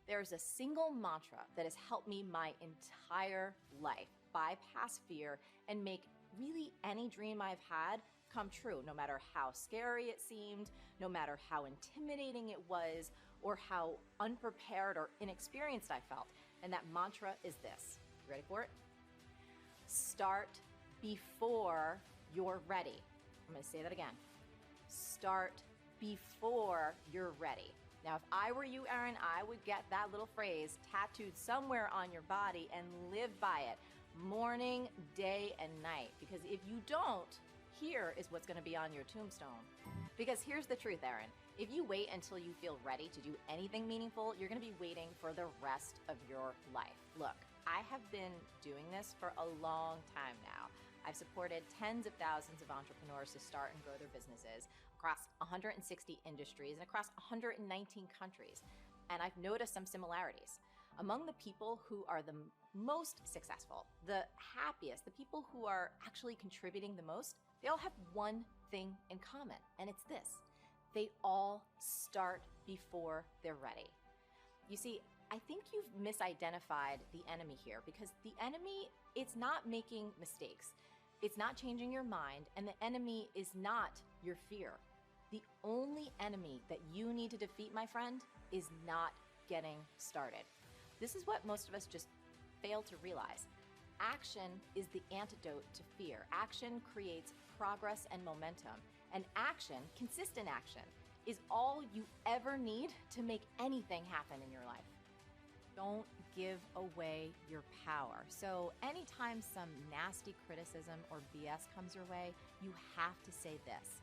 There's a single mantra that has helped me my entire life bypass fear and make really any dream I've had come true, no matter how scary it seemed, no matter how intimidating it was, or how unprepared or inexperienced I felt. And that mantra is this. You ready for it? Start before you're ready. I'm going to say that again. Start before you're ready. Now, if I were you, Erin, I would get that little phrase tattooed somewhere on your body and live by it morning, day, and night. Because if you don't, here is what's going to be on your tombstone. Because here's the truth, Erin. If you wait until you feel ready to do anything meaningful, you're going to be waiting for the rest of your life. Look, I have been doing this for a long time now. I've supported tens of thousands of entrepreneurs to start and grow their businesses across 160 industries and across 119 countries. And I've noticed some similarities. Among the people who are the most successful, the happiest, the people who are actually contributing the most, they all have one thing in common, and it's this. They all start before they're ready. You see, I think you've misidentified the enemy here, because the enemy, it's not making mistakes. It's not changing your mind, and the enemy is not your fear. The only enemy that you need to defeat, my friend, is not getting started. This is what most of us just fail to realize. Action is the antidote to fear. Action creates progress and momentum. And action, consistent action, is all you ever need to make anything happen in your life. Don't give away your power. So anytime some nasty criticism or BS comes your way, you have to say this.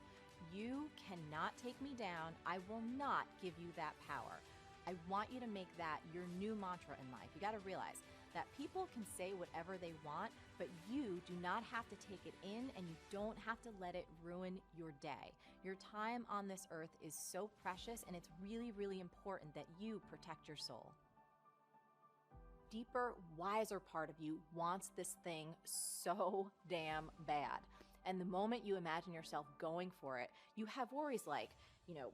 You cannot take me down. I will not give you that power. I want you to make that your new mantra in life. You got to realize that people can say whatever they want, but you do not have to take it in, and you don't have to let it ruin your day. Your time on this earth is so precious, and it's really, really important that you protect your soul. Deeper, wiser part of you wants this thing so damn bad. And the moment you imagine yourself going for it, you have worries like,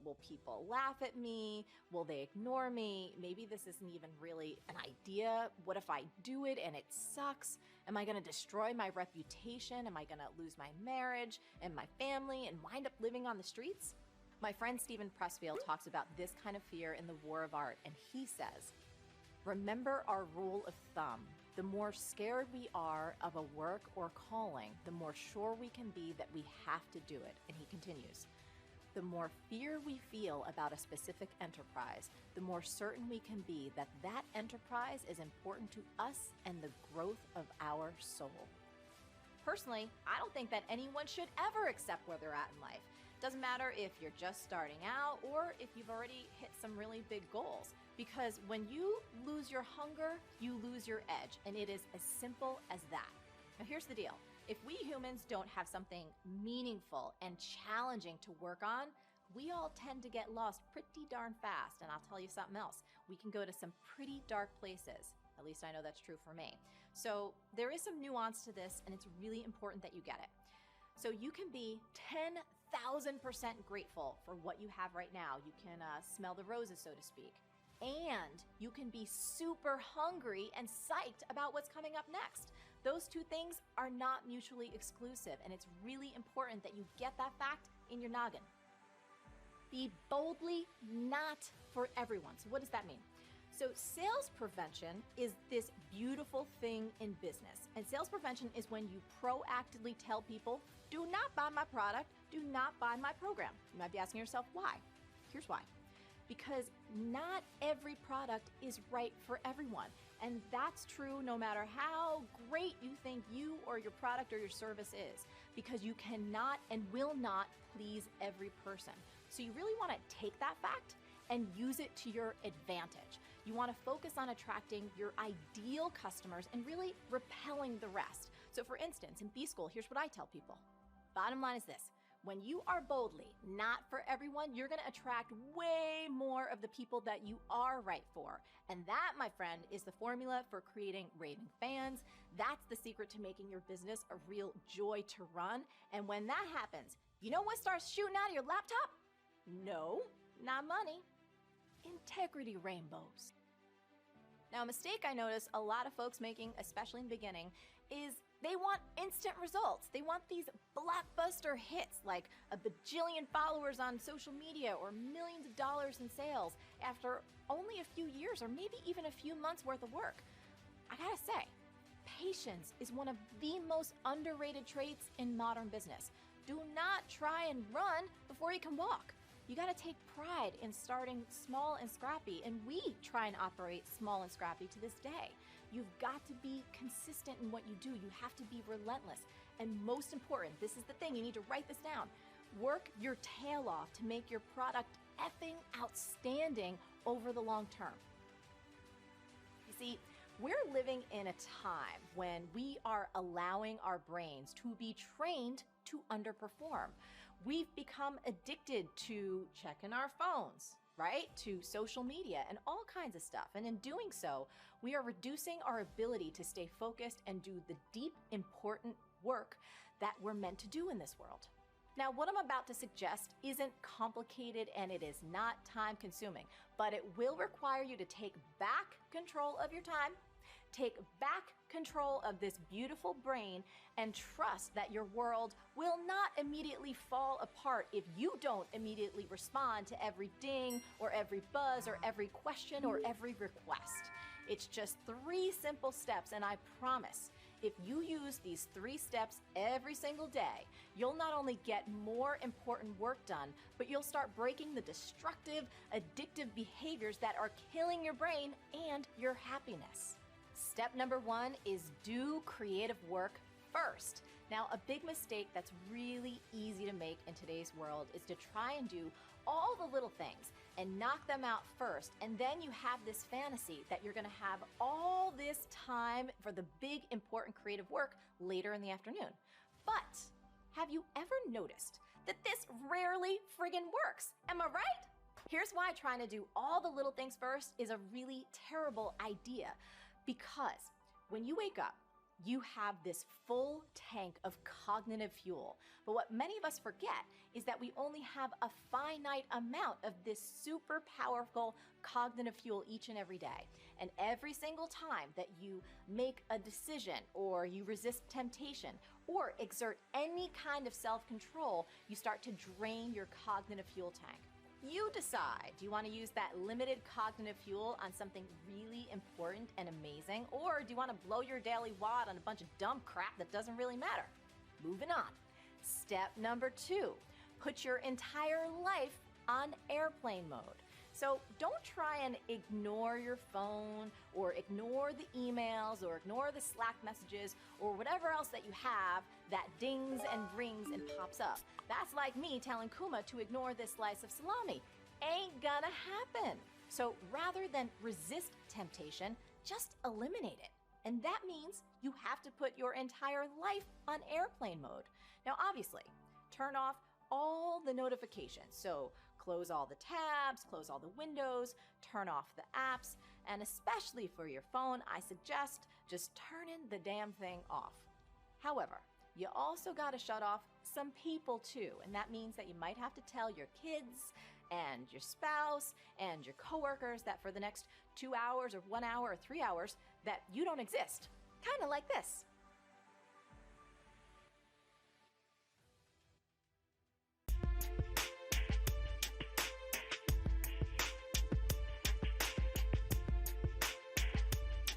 will people laugh at me? Will they ignore me? Maybe this isn't even really an idea. What if I do it and it sucks? Am I going to destroy my reputation? Am I going to lose my marriage and my family and wind up living on the streets? My friend Steven Pressfield talks about this kind of fear in The War of Art, and he says, remember our rule of thumb. The more scared we are of a work or calling, the more sure we can be that we have to do it. And he continues, the more fear we feel about a specific enterprise, the more certain we can be that that enterprise is important to us and the growth of our soul. Personally, I don't think that anyone should ever accept where they're at in life. Doesn't matter if you're just starting out or if you've already hit some really big goals. Because when you lose your hunger, you lose your edge. And it is as simple as that. Now here's the deal. If we humans don't have something meaningful and challenging to work on, we all tend to get lost pretty darn fast. And I'll tell you something else. We can go to some pretty dark places. At least I know that's true for me. So there is some nuance to this, and it's really important that you get it. So you can be 10,000% grateful for what you have right now. You can smell the roses, so to speak. And you can be super hungry and psyched about what's coming up next. Those two things are not mutually exclusive, and it's really important that you get that fact in your noggin. Be boldly not for everyone. So what does that mean? So sales prevention is this beautiful thing in business. And sales prevention is when you proactively tell people, do not buy my product, do not buy my program. You might be asking yourself, why? Here's why. Because not every product is right for everyone. And that's true no matter how great you think you or your product or your service is, because you cannot and will not please every person. So you really want to take that fact and use it to your advantage. You want to focus on attracting your ideal customers and really repelling the rest. So for instance, in B-School, here's what I tell people. Bottom line is this. When you are boldly not for everyone, you're going to attract way more of the people that you are right for. And that, my friend, is the formula for creating raving fans. That's the secret to making your business a real joy to run. And when that happens, you know what starts shooting out of your laptop? No, not money. Integrity rainbows. Now, a mistake I notice a lot of folks making, especially in the beginning, is they want instant results. They want these blockbuster hits like a bajillion followers on social media or millions of dollars in sales after only a few years or maybe even a few months worth of work. I gotta say, patience is one of the most underrated traits in modern business. Do not try and run before you can walk. You gotta take pride in starting small and scrappy, and we try and operate small and scrappy to this day. You've got to be consistent in what you do. You have to be relentless. And most important, this is the thing, you need to write this down. Work your tail off to make your product effing outstanding over the long term. You see, we're living in a time when we are allowing our brains to be trained to underperform. We've become addicted to checking our phones, right? To social media and all kinds of stuff. And in doing so, we are reducing our ability to stay focused and do the deep, important work that we're meant to do in this world. Now, what I'm about to suggest isn't complicated and it is not time consuming, but it will require you to take back control of your time, take back control of this beautiful brain, and trust that your world will not immediately fall apart if you don't immediately respond to every ding or every buzz or every question or every request. It's just 3 simple steps, and I promise, if you use these 3 steps every single day, you'll not only get more important work done, but you'll start breaking the destructive, addictive behaviors that are killing your brain and your happiness. Step number 1 is do creative work first. Now, a big mistake that's really easy to make in today's world is to try and do all the little things and knock them out first, and then you have this fantasy that you're gonna have all this time for the big, important creative work later in the afternoon. But have you ever noticed that this rarely friggin' works? Am I right? Here's why trying to do all the little things first is a really terrible idea. Because when you wake up, you have this full tank of cognitive fuel. But what many of us forget is that we only have a finite amount of this super powerful cognitive fuel each and every day. And every single time that you make a decision or you resist temptation or exert any kind of self-control, you start to drain your cognitive fuel tank. You decide, do you want to use that limited cognitive fuel on something really important and amazing, or do you want to blow your daily wad on a bunch of dumb crap that doesn't really matter? Moving on. Step number 2, put your entire life on airplane mode. So don't try and ignore your phone or ignore the emails or ignore the Slack messages or whatever else that you have that dings and rings and pops up. That's like me telling Kuma to ignore this slice of salami. Ain't gonna happen. So rather than resist temptation, just eliminate it. And that means you have to put your entire life on airplane mode. Now, obviously, turn off all the notifications. So close all the tabs, close all the windows, turn off the apps, and especially for your phone, I suggest just turning the damn thing off. However, you also gotta shut off some people too, and that means that you might have to tell your kids and your spouse and your coworkers that for the next 2 hours or 1 hour or 3 hours that you don't exist. Kinda like this.